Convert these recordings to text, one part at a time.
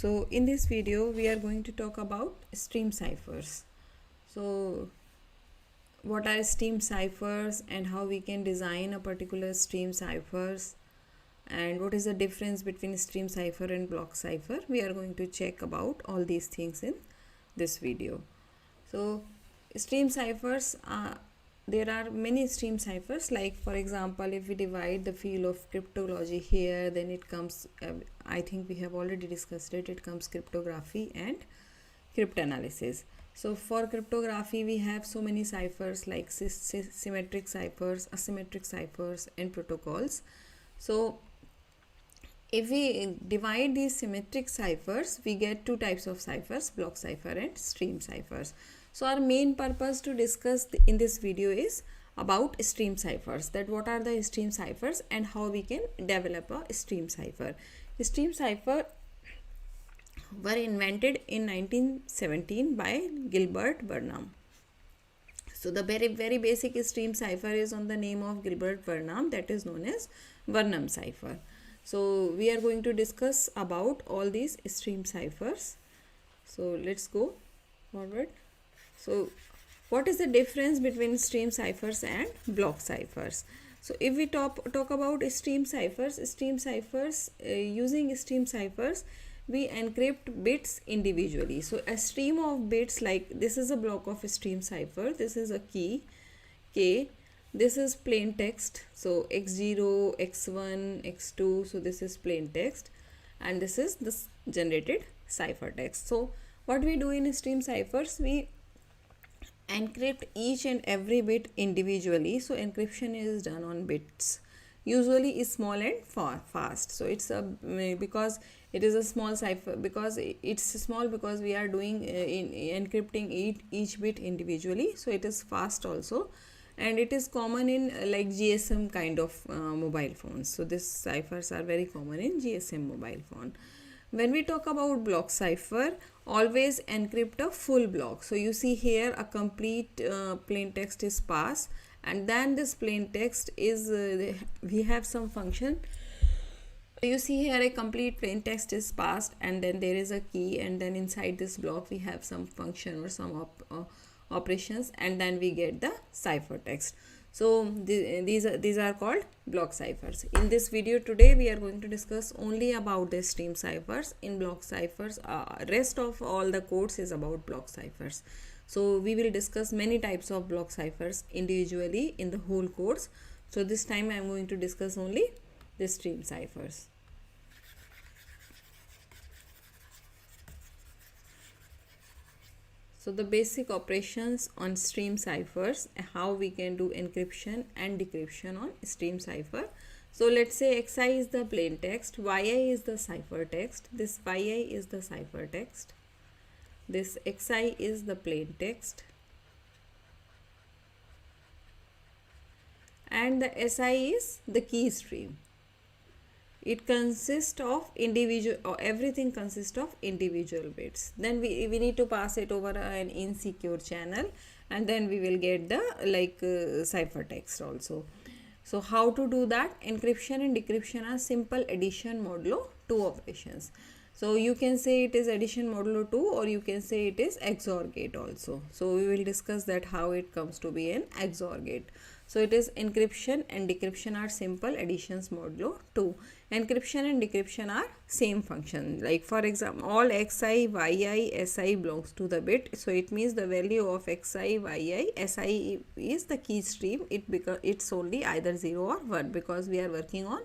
So in this video we are going to talk about stream ciphers. So what are stream ciphers and how we can design a particular stream ciphers, and what is the difference between stream cipher and block cipher. We are going to check about all these things in this video. So stream ciphers, there are many stream ciphers. Like for example, if we divide the field of cryptology here, then it comes, I think we have already discussed it, it comes cryptography and cryptanalysis. So for cryptography we have so many ciphers like symmetric ciphers, asymmetric ciphers and protocols. So if we divide these symmetric ciphers, we get two types of ciphers, block cipher and stream ciphers. So our main purpose to discuss in this video is about stream ciphers, that what are the stream ciphers and how we can develop a stream cipher. Stream cipher were invented in 1917 by Gilbert Burnham. So the very basic stream cipher is on the name of Gilbert Burnham, that is known as Burnham cipher. So we are going to discuss about all these stream ciphers. So let's go forward. So what is the difference between stream ciphers and block ciphers? So if we talk about stream ciphers, using stream ciphers we encrypt bits individually. So a stream of bits, like this is a block of a stream cipher, this is a key K, this is plain text, so x0, x1, x2, so this is plain text, and this is this generated cipher text. So what we do in stream ciphers, we encrypt each and every bit individually. So encryption is done on bits, usually is small and fast. So it's a, because it is a small cipher, because it's small, because we are doing in encrypting each bit individually, so it is fast also, and it is common in like GSM kind of mobile phones. So these ciphers are very common in GSM mobile phone. When we talk about block cipher, always encrypt a full block. So you see here a complete plain text is passed, and then this plain text is we have some function. You see here a complete plain text is passed, and then there is a key, and then inside this block we have some function or some operations, and then we get the cipher text. So these are called block ciphers. In this video today we are going to discuss only about the stream ciphers. In block ciphers, rest of all the codes is about block ciphers. So we will discuss many types of block ciphers individually in the whole course. So this time I am going to discuss only the stream ciphers. So the basic operations on stream ciphers, how we can do encryption and decryption on stream cipher. So let's say xi is the plain text, yi is the cipher text, this yi is the cipher text, this xi is the plain text, and the si is the key stream. It consists of individual, or everything consists of individual bits. Then we need to pass it over an insecure channel, and then we will get the cipher text also. So how to do that? Encryption and decryption are simple addition modulo 2 operations. So you can say it is addition modulo 2, or you can say it is XOR gate also. So we will discuss that how it comes to be an XOR gate. So it is encryption and decryption are simple additions modulo 2. Encryption and decryption are same function. Like for example, all xi, yi, si belongs to the bit. So it means the value of xi, yi, si is the key stream. It's only either 0 or 1, because we are working on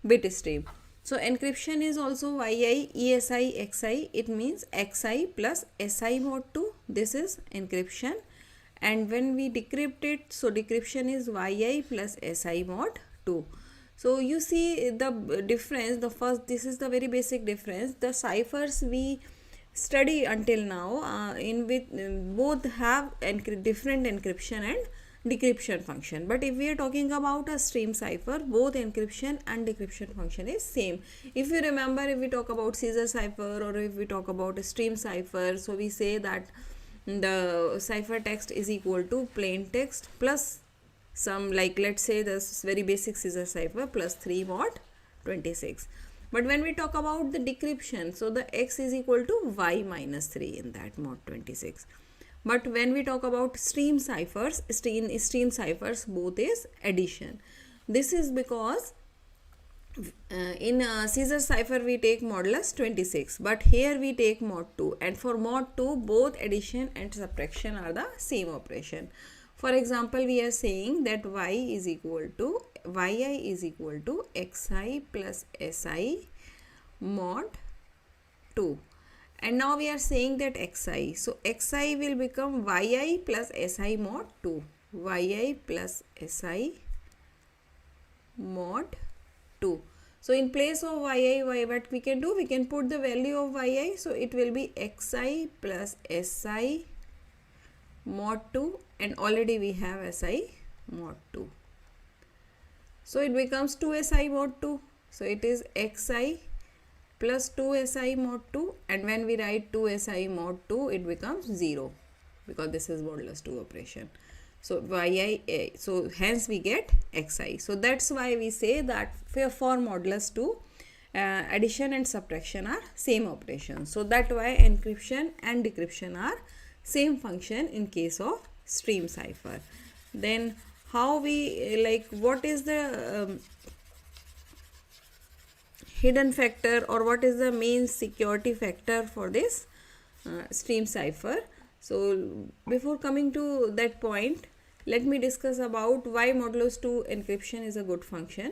bit stream. So encryption is also yi, esi, xi. It means xi plus si mod 2. This is encryption. And when we decrypt it, so decryption is yi plus si mod 2. So you see the difference. The first, this is the very basic difference. The ciphers we study until now, in which both have different encryption and decryption function. But if we are talking about a stream cipher, both encryption and decryption function is same. If you remember, if we talk about Caesar cipher, or if we talk about a stream cipher, so we say that the cipher text is equal to plain text plus some, like let's say this very basic Caesar cipher plus 3 mod 26. But when we talk about the decryption, so the x is equal to y minus 3 in that mod 26. But when we talk about stream ciphers, stream ciphers both is addition. This is because in Caesar cipher we take modulus 26, but here we take mod 2, and for mod 2 both addition and subtraction are the same operation. For example, we are saying that yi is equal to xi plus si mod 2, and now we are saying that xi, so xi will become yi plus si mod 2, yi plus si mod 2. So in place of what we can do, we can put the value of yi, so it will be xi plus si mod 2, and already we have si mod 2. So it becomes 2si mod 2. So it is xi plus 2si mod 2, and when we write 2si mod 2, it becomes 0 because this is modulus 2 operation. So so hence we get xi. So that's why we say that for modulus 2, addition and subtraction are same operation. So that's why encryption and decryption are same function in case of stream cipher. Then how we what is the hidden factor, or what is the main security factor for this stream cipher? So before coming to that point, let me discuss about why modulus 2 encryption is a good function.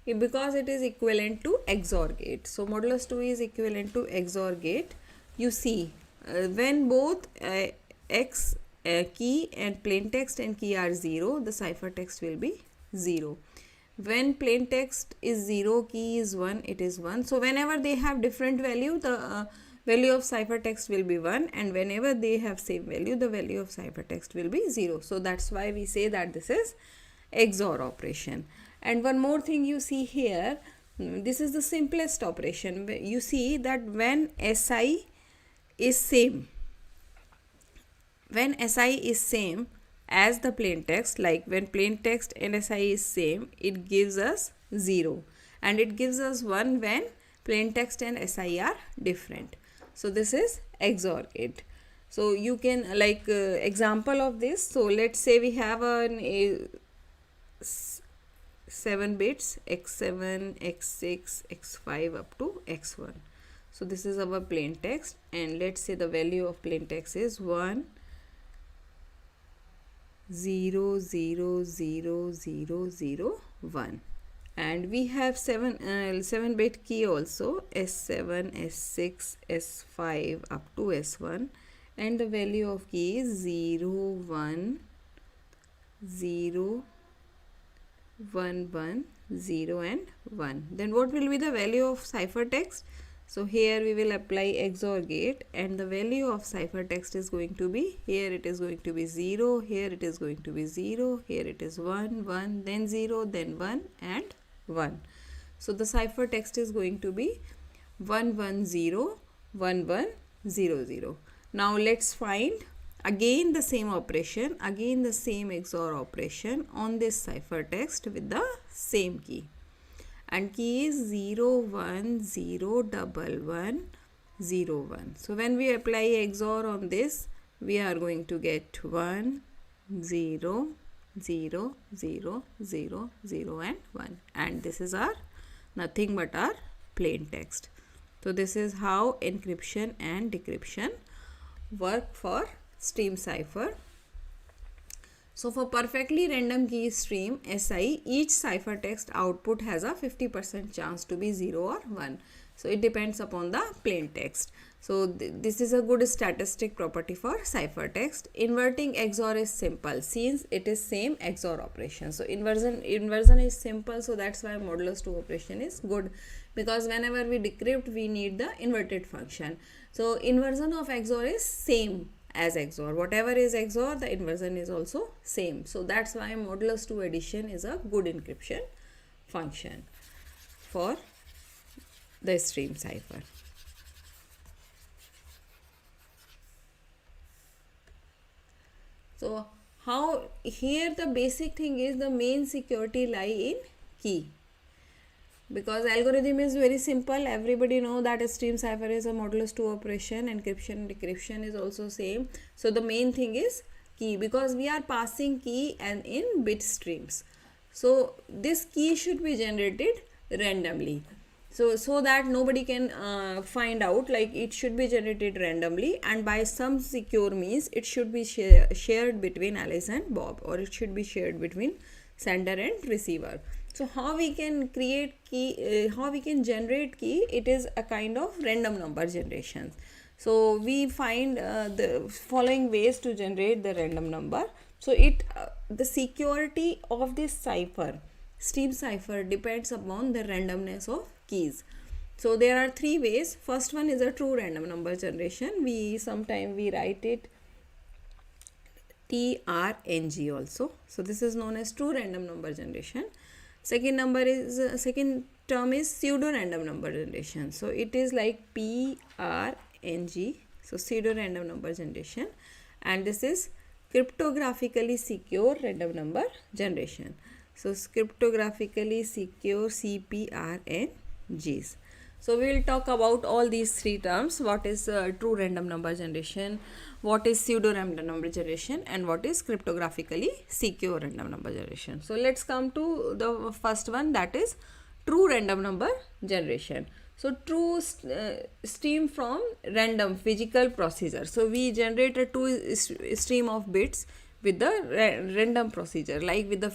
Because it is equivalent to XOR gate. So modulus 2 is equivalent to XOR gate. You see, when both X key and plain text and key are 0, the cipher text will be 0. When plain text is 0, key is 1, it is 1. So whenever they have different value, the value of ciphertext will be 1, and whenever they have same value, the value of ciphertext will be 0. So that's why we say that this is XOR operation. And one more thing you see here, this is the simplest operation. You see that when SI is same, as the plain text, like when plain text and SI is same, it gives us 0, and it gives us 1 when plain text and SI are different. So this is XOR gate. So you can example of this. So let's say we have a 7 bits, x7, x6, x5 up to x1. So this is our plain text, and let's say the value of plain text is 1 0 0 0 0 0 1, and we have 7 bit key also, s7, s6, s5 up to s1, and the value of key is 0 1 0 1 1 0 and 1. Then what will be the value of ciphertext? So here we will apply XOR gate, and the value of ciphertext is going to be, here it is going to be 0, here it is going to be 0, here it is 1 1, then 0, then 1 and 1. So the ciphertext is going to be 1 1 0 1 1 0 0. Now let's find again the same operation, again the same XOR operation on this ciphertext with the same key, and key is 0 1 0 1 1 0 1. So when we apply XOR on this, we are going to get 1 0 0 0 0 0 and 1, and this is our nothing but our plain text. So this is how encryption and decryption work for stream cipher. So for perfectly random key stream SI, each ciphertext output has a 50% chance to be 0 or 1. So it depends upon the plain text. So this is a good statistic property for ciphertext. Inverting XOR is simple since it is same XOR operation. So inversion is simple, so that's why modulus 2 operation is good, because whenever we decrypt we need the inverted function. So inversion of XOR is same as XOR. Whatever is XOR, the inversion is also same. So that's why modulus 2 addition is a good encryption function for the stream cipher. So here the basic thing is the main security lie in key. because algorithm is very simple. Everybody know that a stream cipher is a modulus 2 operation. Encryption and decryption is also same. So the main thing is key, because we are passing key and in bit streams. So this key should be generated randomly. So that nobody can find out, like it should be generated randomly, and by some secure means it should be shared between Alice and Bob, or it should be shared between sender and receiver. So how we can create key, how we can generate key, it is a kind of random number generation. So we find the following ways to generate the random number. So the security of this cipher, stream cipher, depends upon the randomness of keys. So there are three ways. First one is a true random number generation. Sometimes we write it TRNG also. So this is known as true random number generation. Second term is pseudo random number generation. So it is like PRNG. So pseudo random number generation, and this is cryptographically secure random number generation. So cryptographically secure CPRNGs. So we will talk about all these three terms. What is true random number generation, what is pseudo random number generation, and what is cryptographically secure random number generation. So let's come to the first one, that is true random number generation. So true stream from random physical procedure. So we generate a two stream of bits with the random procedure, like with the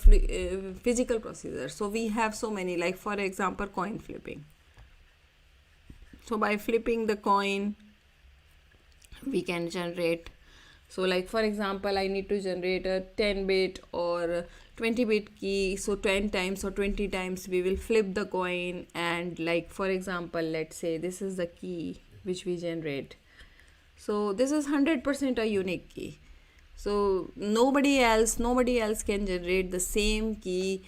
physical procedure. So we have so many, like for example coin flipping. So by flipping the coin we can generate, so like for example I need to generate a 10 bit or 20 bit key. So 10 times or 20 times we will flip the coin, and like for example let's say this is the key which we generate. So this is 100% a unique key. So nobody else can generate the same key.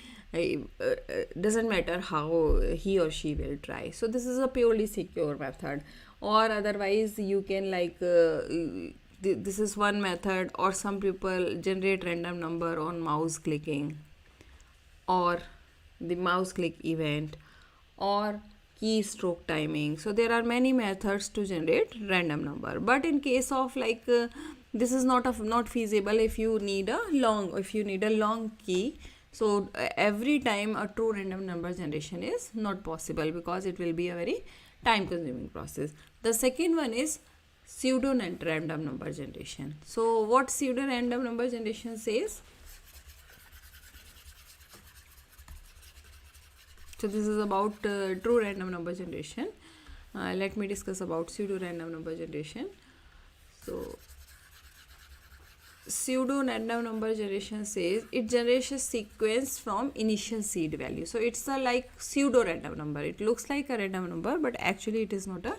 Doesn't matter how he or she will try. So this is a purely secure method. Or otherwise you can like this is one method. Or some people generate random number on mouse clicking, or the mouse click event, or keystroke timing. So there are many methods to generate random number. But in case of like this is not feasible if you need a long key. So every time a true random number generation is not possible, because it will be a very time consuming process. The second one is pseudo random number generation. So what pseudo random number generation says? So this is about true random number generation. Let me discuss about pseudo random number generation. So pseudo random number generation says it generates a sequence from initial seed value. So it's a like pseudo random number. It looks like a random number, but actually it is not a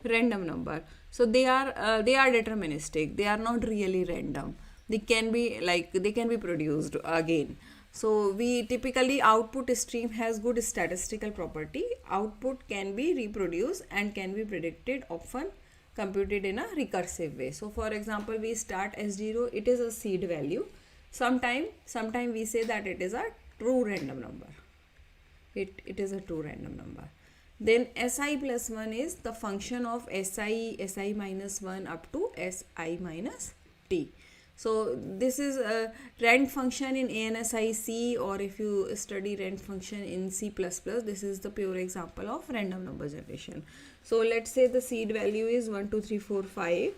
random number. So they are deterministic. They are not really random. They can be produced again. So we typically output stream has good statistical property. Output can be reproduced and can be predicted, often computed in a recursive way. So for example, we start S0, it is a seed value. Sometime we say that it is a true random number. It is a true random number. Then Si plus 1 is the function of Si minus 1 up to Si minus t. So this is a rand function in ANSI, or if you study rand function in C++, this is the pure example of random number generation. So let's say the seed value is 1, 2, 3, 4, 5,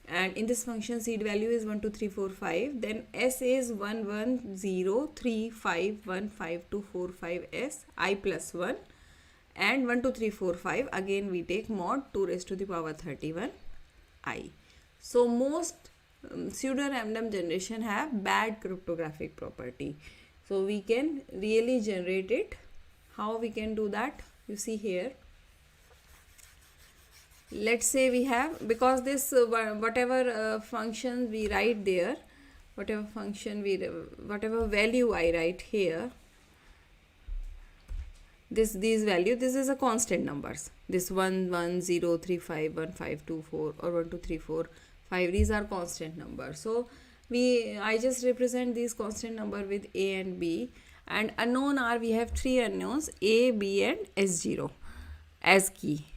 and in this function seed value is 1, 2, 3, 4, 5. Then S is 1, 1, 0, 3, 5, 1, 5, 2, 4, 5, S, I plus 1, and 1, 2, 3, 4, 5. Again we take mod 2 raised to the power 31 I. So most pseudo random generation have bad cryptographic property. So we can really generate it. How we can do that? You see here. Let's say we have, because this whatever function we write there, whatever value I write here, these value, this is a constant numbers. This 1, 1, 0, 3, 5, 1, 5, 2, 4, or 1, 2, 3, 4, 5. These are constant numbers. So I just represent these constant number with A and B, and unknown are, we have 3 unknowns, A, B and S0 as key.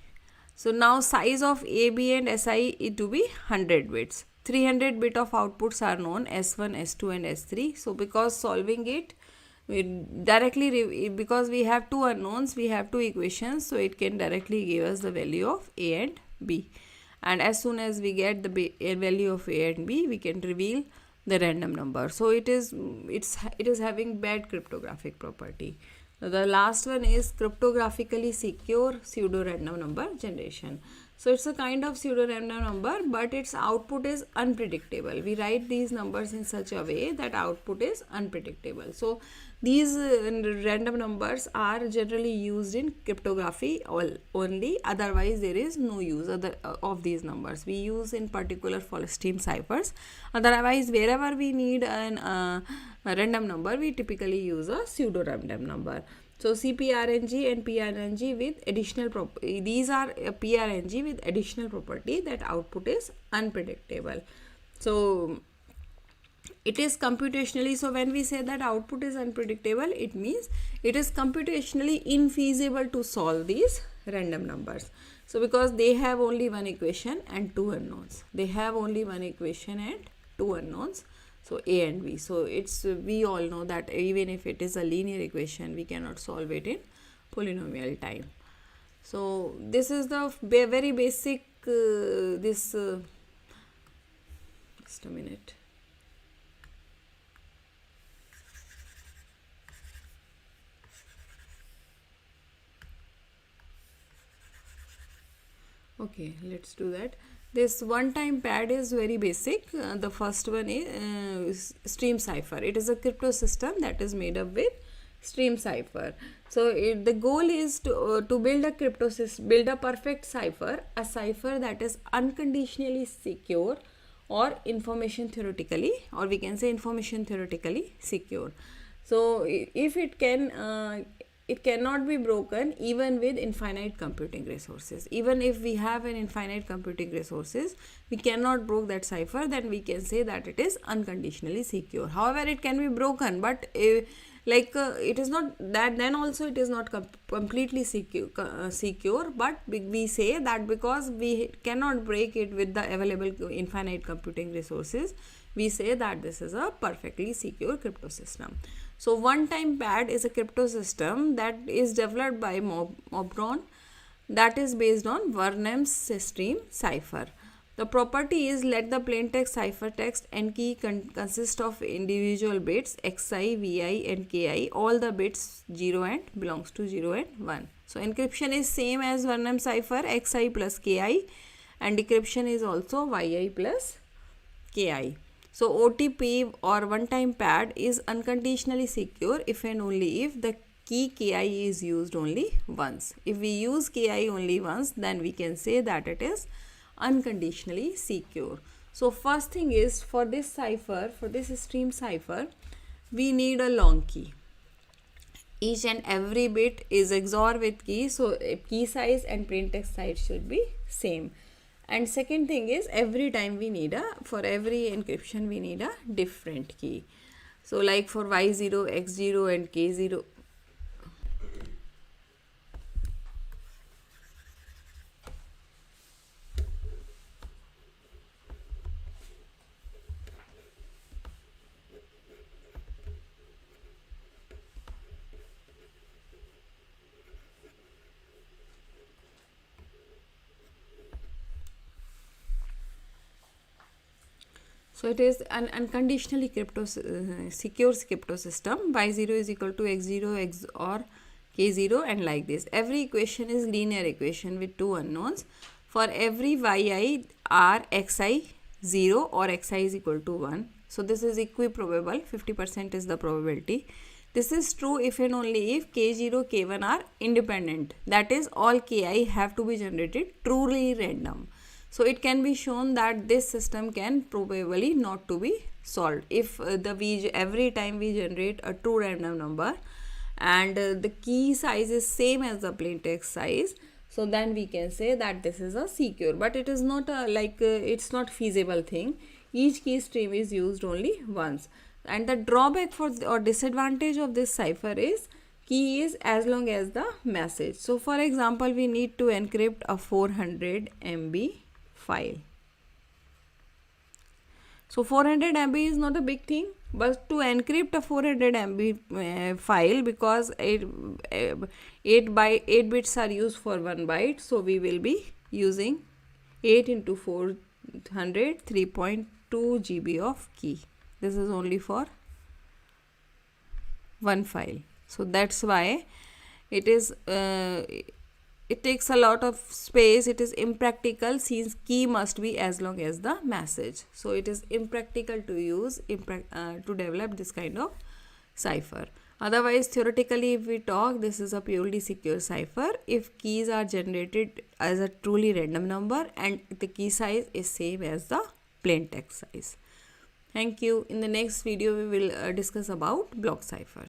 So now size of A, B and Si it to be 100 bits. 300 bit of outputs are known, S1, S2 and S3. So because solving it, we directly, because we have 2 unknowns, we have 2 equations, so it can directly give us the value of A and B. And as soon as we get the value of A and B, we can reveal the random number. So it is having bad cryptographic property. The last one is cryptographically secure pseudo random number generation. So it's a kind of pseudo random number, but its output is unpredictable. We write these numbers in such a way that output is unpredictable. So these random numbers are generally used in cryptography only, otherwise there is no use of these numbers. We use in particular for stream ciphers. Otherwise, wherever we need a random number, we typically use a pseudo random number. So CPRNG and PRNG with additional property. These are PRNG with additional property that output is unpredictable. So it is computationally, so when we say that output is unpredictable, it means it is computationally infeasible to solve these random numbers. So because they have only one equation and 2 unknowns. They have only one equation and 2 unknowns. So A and B. So we all know that even if it is a linear equation, we cannot solve it in polynomial time. So this is the very basic just a minute. Okay, let's do that. This one-time pad is very basic. The first one is stream cipher. It is a crypto system that is made up with stream cipher. So the goal is to build a build a perfect cipher, a cipher that is unconditionally secure or information theoretically, or we can say information theoretically secure. So if it can it cannot be broken even with infinite computing resources. Even if we have an infinite computing resources, we cannot break that cipher, then we can say that it is unconditionally secure. However, it can be broken, but it is not that, then also it is not completely secure, but we say that because we cannot break it with the available infinite computing resources, we say that this is a perfectly secure crypto system. So one-time pad is a crypto system that is developed by Mobron, that is based on Vernam's stream cipher. The property is, let the plaintext ciphertext and key consist of individual bits xi, vi and ki. All the bits 0 and belongs to 0 and 1. So encryption is same as Vernam cipher, xi plus ki, and decryption is also yi plus ki. So OTP or one-time pad is unconditionally secure if and only if the key ki is used only once. If we use ki only once, then we can say that it is unconditionally secure. So first thing is, for this cipher, for this stream cipher, we need a long key. Each and every bit is XOR with key, so key size and plaintext size should be same. And second thing is, every time we need for every encryption we need a different key. So like for Y0, X0 and K0. So it is an unconditionally secure crypto system. Y0 is equal to X0 X or K0 and like this. Every equation is linear equation with 2 unknowns. For every yi are xi 0 or xi is equal to 1. So this is equiprobable, 50% is the probability. This is true if and only if k0, k1 are independent. That is, all ki have to be generated truly random. So it can be shown that this system can probably not to be solved if every time we generate a true random number and the key size is same as the plaintext size. So then we can say that this is a secure, but it is not it's not feasible thing. Each key stream is used only once. And the drawback for or disadvantage of this cipher is key is as long as the message. So for example, we need to encrypt a 400 MB file. So 400 MB is not a big thing, but to encrypt a 400 MB file, because 8 bits are used for 1 byte, so we will be using 8 into 400, 3.2 GB of key. This is only for one file. So that's why it is it takes a lot of space. It is impractical since key must be as long as the message. So it is impractical to use to develop this kind of cipher. Otherwise, theoretically, if we talk, this is a purely secure cipher if keys are generated as a truly random number and the key size is same as the plain text size. Thank you. In the next video, we will discuss about block cipher.